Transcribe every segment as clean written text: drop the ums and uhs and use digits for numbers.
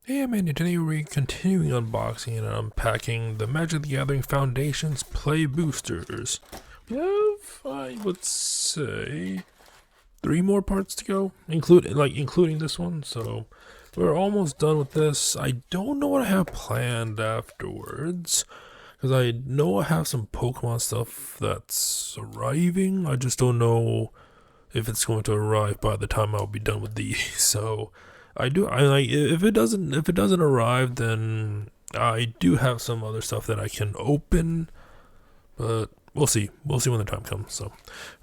Hey man, today we're continuing unboxing and unpacking the Magic the Gathering Foundation's Play Boosters. We have, I would say, 3 more parts to go, including this one, so we're almost done with this. I don't know what I have planned afterwards, because I know I have some Pokemon stuff that's arriving. I just don't know if it's going to arrive by the time I'll be done with these, so I like if it doesn't arrive, then I do have some other stuff that I can open, but we'll see when the time comes. So all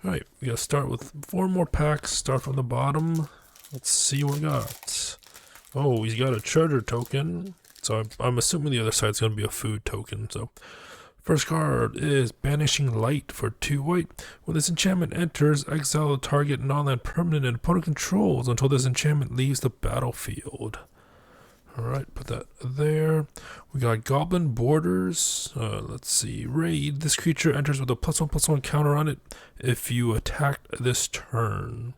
right, we gotta start with 4 more packs. Start from the bottom. Let's see what we got. Oh, he's got a treasure token, so I'm assuming the other side's gonna be a food token. So first card is Banishing Light for 2 white. When this enchantment enters, exile a target non-land permanent and opponent controls until this enchantment leaves the battlefield. Alright, put that there. We got Goblin Borders. Let's see. Raid. This creature enters with a +1/+1 counter on it if you attack this turn.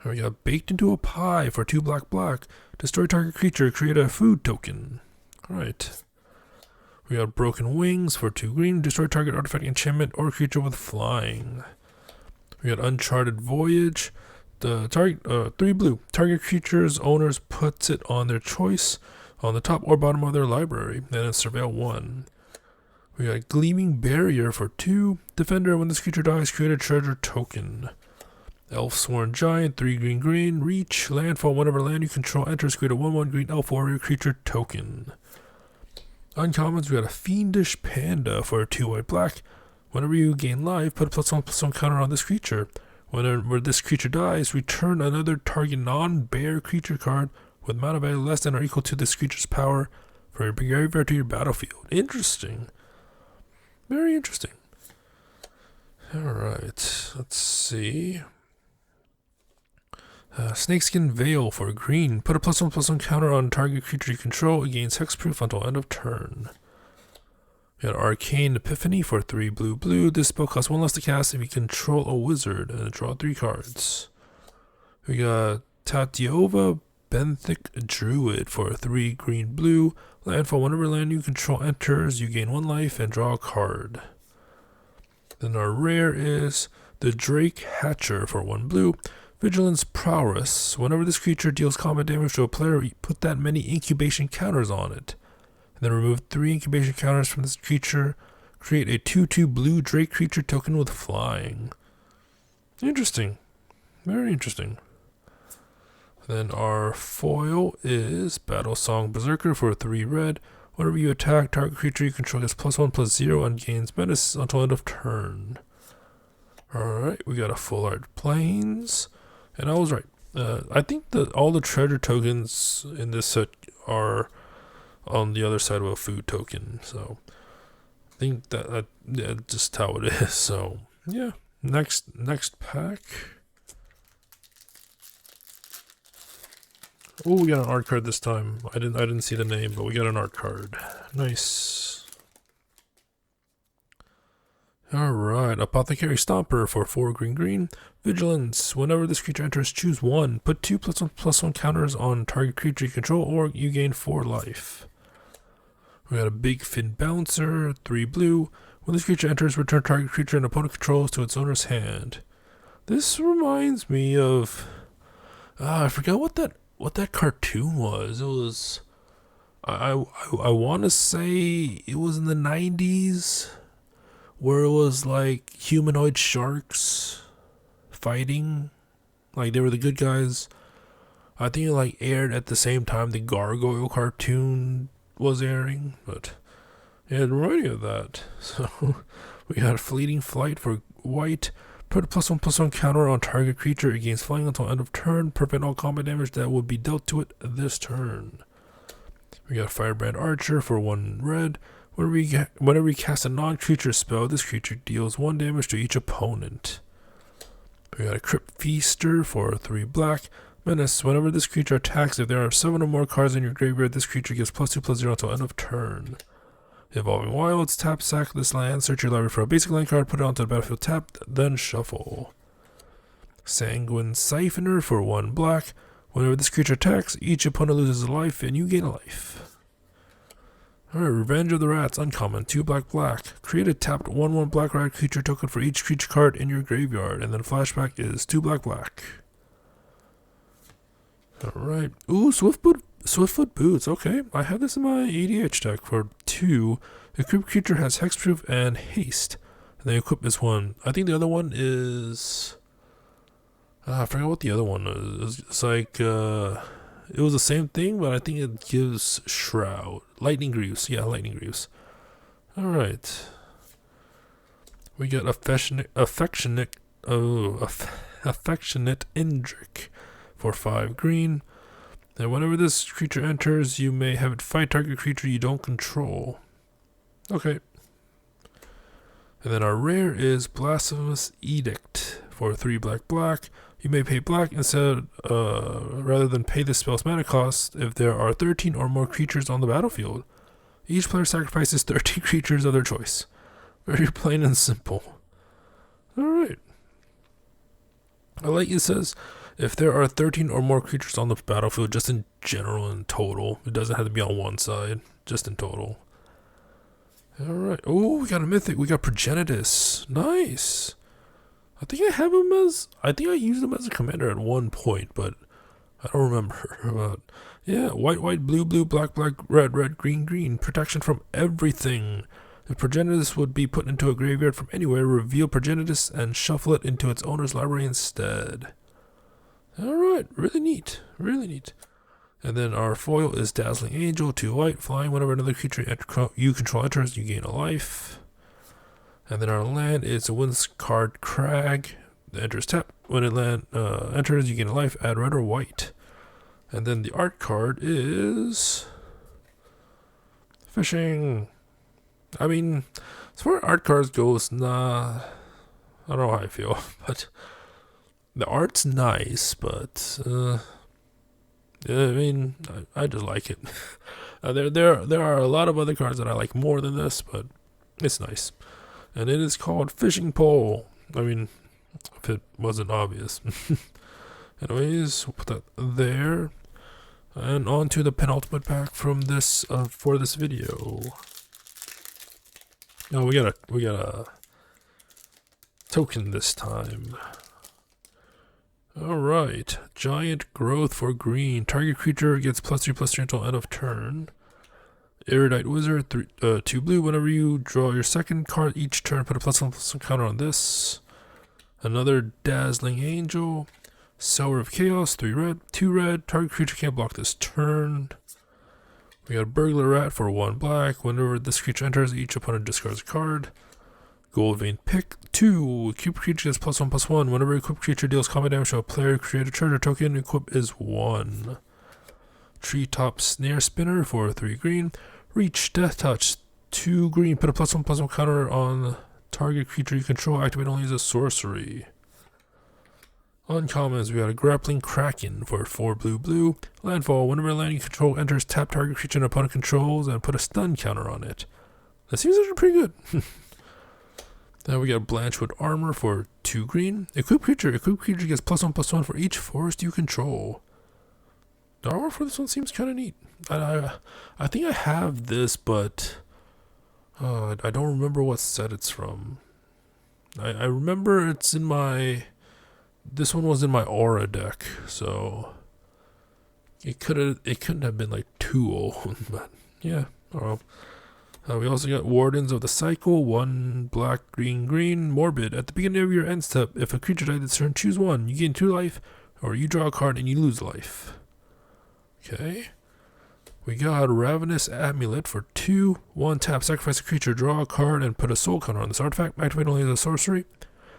We got Baked into a Pie for 2 black. Destroy target creature, create a food token. Alright. We got Broken Wings for 2 green. Destroy target artifact, enchantment, or creature with flying. We got Uncharted Voyage. The target 3 blue. Target creature's owners puts it on their choice on the top or bottom of their library. Then it's Surveil 1. We got Gleaming Barrier for 2. Defender. When this creature dies, create a treasure token. Elfsworn Giant, 3 green. Reach. Landfall. Whenever land you control enters, create a 1/1 green elf warrior creature token. Uncommons, we got a Fiendish Panda for 2 white. Whenever you gain life, put a +1/+1 counter on this creature. Whenever this creature dies, return another target non-bear creature card with mana value less than or equal to this creature's power from your graveyard to your battlefield. Interesting. Very interesting. Alright, let's see. Snakeskin Veil for green. Put a +1/+1 counter on target creature you control. It gains hexproof until end of turn. We got Arcane Epiphany for 3 blue. This spell costs 1 less to cast if you control a wizard and draw 3 cards. We got Tatiova Benthic Druid for 3 green. Landfall. Whenever land you control enters, you gain 1 life and draw a card. Then our rare is the Drake Hatcher for 1 blue. Vigilance Prowess. Whenever this creature deals combat damage to a player, you put that many incubation counters on it. And then remove 3 incubation counters from this creature. Create a 2/2 blue Drake creature token with flying. Interesting. Very interesting. Then our foil is Battlesong Berserker for 3 red. Whenever you attack, target creature you control gets +1/+0 and gains menace until end of turn. Alright, we got a Full Art Plains. And I was right. I think that all the treasure tokens in this set are on the other side of a food token. So I think that's just how it is. So yeah, next pack. Oh, we got an art card this time. I didn't see the name, but we got an art card. Nice. Alright, Apothecary Stomper for 4 green. Vigilance. Whenever this creature enters, choose 1. Put 2 +1/+1 counters on target creature you control, or you gain 4 life. We got a Big Fin Bouncer, 3 blue. When this creature enters, return target creature and opponent controls to its owner's hand. This reminds me of I forgot what that cartoon was. It was I want to say it was in the 90s. Where it was like humanoid sharks fighting, like they were the good guys. I think it like aired at the same time the Gargoyle cartoon was airing, but yeah, it reminded me of that. So we got Fleeting Flight for white. Put a +1/+1 counter on target creature against flying until end of turn. Prevent all combat damage that would be dealt to it this turn. We got Firebrand Archer for 1 red. Whenever you cast a non-creature spell, this creature deals 1 damage to each opponent. We got a Crypt Feaster for 3 black. Menace. Whenever this creature attacks, if there are 7 or more cards in your graveyard, this creature gets +2/+0 until end of turn. Evolving Wilds. Tap, sack this land, search your library for a basic land card, put it onto the battlefield tapped, then shuffle. Sanguine Siphoner for 1 black. Whenever this creature attacks, each opponent loses a life and you gain a life. Alright, Revenge of the Rats, uncommon, 2 black. Create a tapped 1/1 black rat creature token for each creature card in your graveyard, and then flashback is 2 black. Alright, ooh, Swiftfoot Boots, okay. I have this in my EDH deck for 2. Equip creature has hexproof and haste. And then equip this one. I think the other one is... I forgot what the other one is. It's like, it was the same thing, but I think it gives Shroud. Lightning Greaves. Yeah, Lightning Greaves. Alright. We got Affectionate Indrik for 5 green. And whenever this creature enters, you may have it fight target creature you don't control. Okay. And then our rare is Blasphemous Edict for 3 black. You may pay black instead, rather than pay the spell's mana cost if there are 13 or more creatures on the battlefield. Each player sacrifices 13 creatures of their choice. Very plain and simple. Alright. I like it says, if there are 13 or more creatures on the battlefield, just in general and total. It doesn't have to be on one side, just in total. Alright. Oh, we got a mythic. We got Progenitus. Nice. I think I have him as... I think I used him as a commander at one point, but I don't remember. But yeah, white, blue, black, red, green. Protection from everything. If Progenitus would be put into a graveyard from anywhere, reveal Progenitus and shuffle it into its owner's library instead. Alright, really neat. And then our foil is Dazzling Angel, 2 white, flying. Whenever another creature you control enters, you gain a life. And then our land is a Windscarred Crag that enters tap. When it enters, you gain a life, add red or white. And then the art card is... Fishing. I mean, as far as art cards goes, nah... I don't know how I feel, but... The art's nice, but... I mean, I just like it. There are a lot of other cards that I like more than this, but it's nice. And it is called Fishing Pole. I mean, if it wasn't obvious. Anyways, we'll put that there. And on to the penultimate pack from this for this video. Oh, we got a token this time. Alright, Giant Growth for green. Target creature gets +3/+3 until end of turn. Erudite Wizard, 2 blue. Whenever you draw your second card each turn, put a +1/+1 counter on this. Another Dazzling Angel. Sower of Chaos, 3 red, 2 red. Target creature can't block this turn. We got Burglar Rat for 1 black. Whenever this creature enters, each opponent discards a card. Gold Vein Pick, 2. Equip creature is +1/+1. Whenever equip creature deals combat damage to a player, create a treasure token. Equip is 1. Treetop Snare Spinner for 3 green. Reach, Death Touch, 2 green. Put a +1/+1 counter on target creature you control. Activate only as a sorcery. Uncommons, we got a Grappling Kraken for 4 blue. Landfall, whenever a land you control enters, tap target creature an opponent controls and put a stun counter on it. That seems actually pretty good. Then we got Blanchwood Armor for 2 green. Equip creature gets +1/+1 for each forest you control. The armor for this one seems kind of neat. I think I have this, but I don't remember what set it's from. I remember it's in my... This one was in my Aura deck, so it couldn't have been like too old, but yeah, I don't know. We also got Wardens of the Cycle, 1 black, green, Morbid. At the beginning of your end step, if a creature dies this turn, choose 1. You gain 2 life, or you draw a card and you lose life. Okay. We got Ravenous Amulet for 2. 1 tap, sacrifice a creature, draw a card, and put a soul counter on this artifact. Activate only as a sorcery.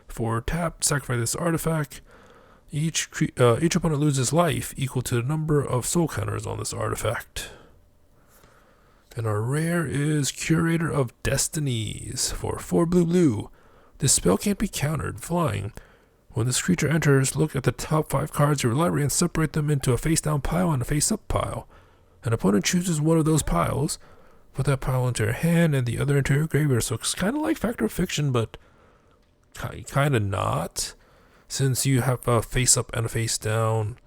4 tap, sacrifice this artifact. Each opponent loses life equal to the number of soul counters on this artifact. And our rare is Curator of Destinies for 4 blue. This spell can't be countered. Flying. When this creature enters, look at the top 5 cards of your library and separate them into a face-down pile and a face-up pile. An opponent chooses one of those piles. Put that pile into your hand and the other into your graveyard. So it's kind of like Factor of Fiction, but kind of not. Since you have a face-up and a face-down.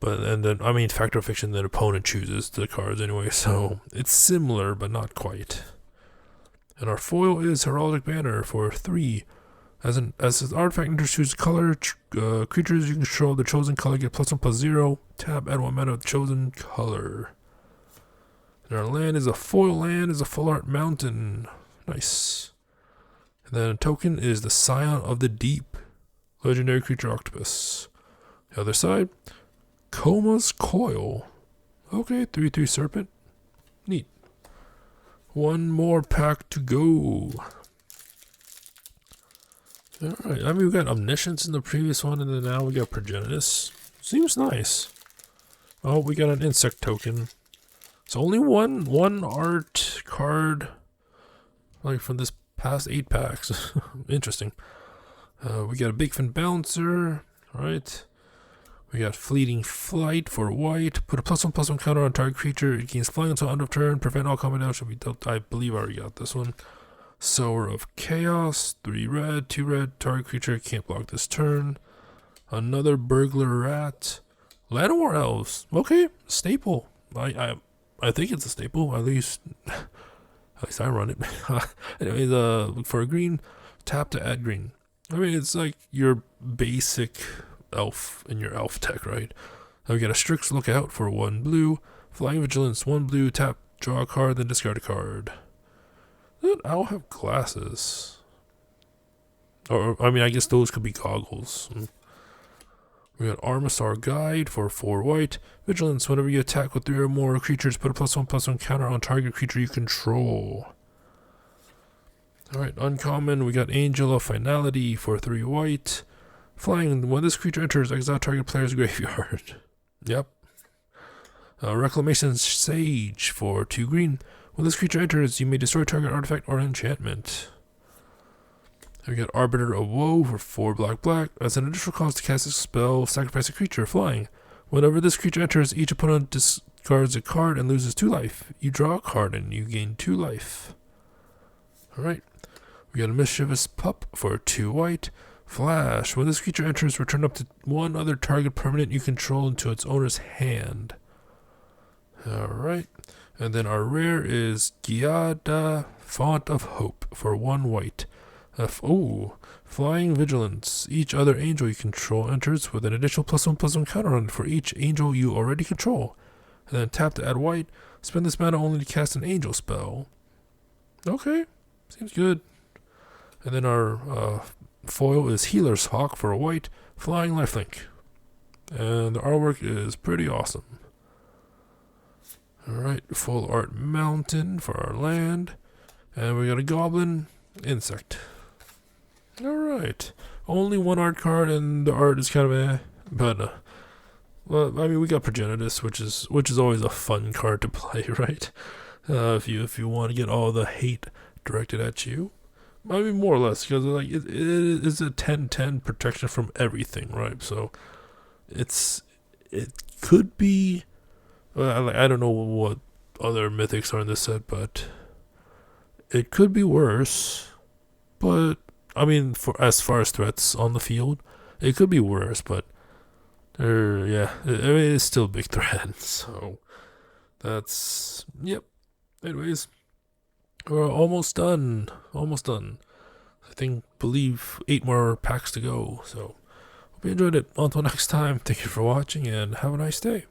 But and then I mean Factor of Fiction, the opponent chooses the cards anyway, so it's similar but not quite. And our foil is Heraldic Banner for 3. As an artifact enters, choose color. Creatures you control the chosen color get +1/+0. Tap, add 1 mana of the chosen color. And our land is a foil land, is a full art mountain. Nice. And then a token is the Scion of the Deep. Legendary creature octopus. The other side, Koma's Coil. Okay, 3/3 serpent. Neat. One more pack to go. Alright, I mean we got Omniscience in the previous one, and then now we got Progenitus. Seems nice. Oh, we got an insect token. So only one art card, like from this past 8 packs. Interesting. We got a Big Fin Bouncer. Alright. We got Fleeting Flight for white. Put a +1/+1 counter on target creature. It gains flying until end of turn. Prevent all combat damage. Should be dealt. I believe I already got this one. Sower of Chaos. 3 red, 2 red. Target creature can't block this turn. Another Burglar Rat. Llanowar Elves. Okay, staple. I think it's a staple. At least I run it. Anyways, look for a green. Tap to add green. I mean, it's like your basic elf in your elf deck, right? Now we got a Strix Lookout for 1 blue. Flying Vigilance, 1 blue. Tap, draw a card, then discard a card. That owl have glasses? Or, I mean, I guess those could be goggles. We got Armasaur Guide for 4 white. Vigilance, whenever you attack with 3 or more creatures, put a +1/+1 counter on target creature you control. Alright, uncommon, we got Angel of Finality for 3 white. Flying, when this creature enters, exile target player's graveyard. Yep. Reclamation Sage for 2 green. When this creature enters, you may destroy target artifact or enchantment. We got Arbiter of Woe for 4 black. As an additional cost to cast a spell, sacrifice a creature flying. Whenever this creature enters, each opponent discards a card and loses 2 life. You draw a card and you gain 2 life. Alright. We got a Mischievous Pup for 2 white. Flash. When this creature enters, return up to 1 other target permanent you control into its owner's hand. Alright. And then our rare is Giada, Font of Hope for 1 white. Flying Vigilance. Each other angel you control enters with an additional +1/+1 counter on it for each angel you already control. And then tap to add white. Spend this mana only to cast an angel spell. Okay, seems good. And then our foil is Healer's Hawk for a white. Flying Lifelink. And the artwork is pretty awesome. Alright, full art mountain for our land. And we got a Goblin Insect. Alright. Only 1 art card, and the art is kind of but well, I mean we got Progenitus, which is always a fun card to play, right? If you want to get all the hate directed at you. I mean more or less, because like it is a 10/10 protection from everything, right? So it could be I don't know what other mythics are in this set, but it could be worse. But I mean, for as far as threats on the field, it could be worse. But yeah, I mean, it's still a big threat. So that's yep. Anyways, we're almost done. Almost done. Believe 8 more packs to go. So hope you enjoyed it. Until next time, thank you for watching and have a nice day.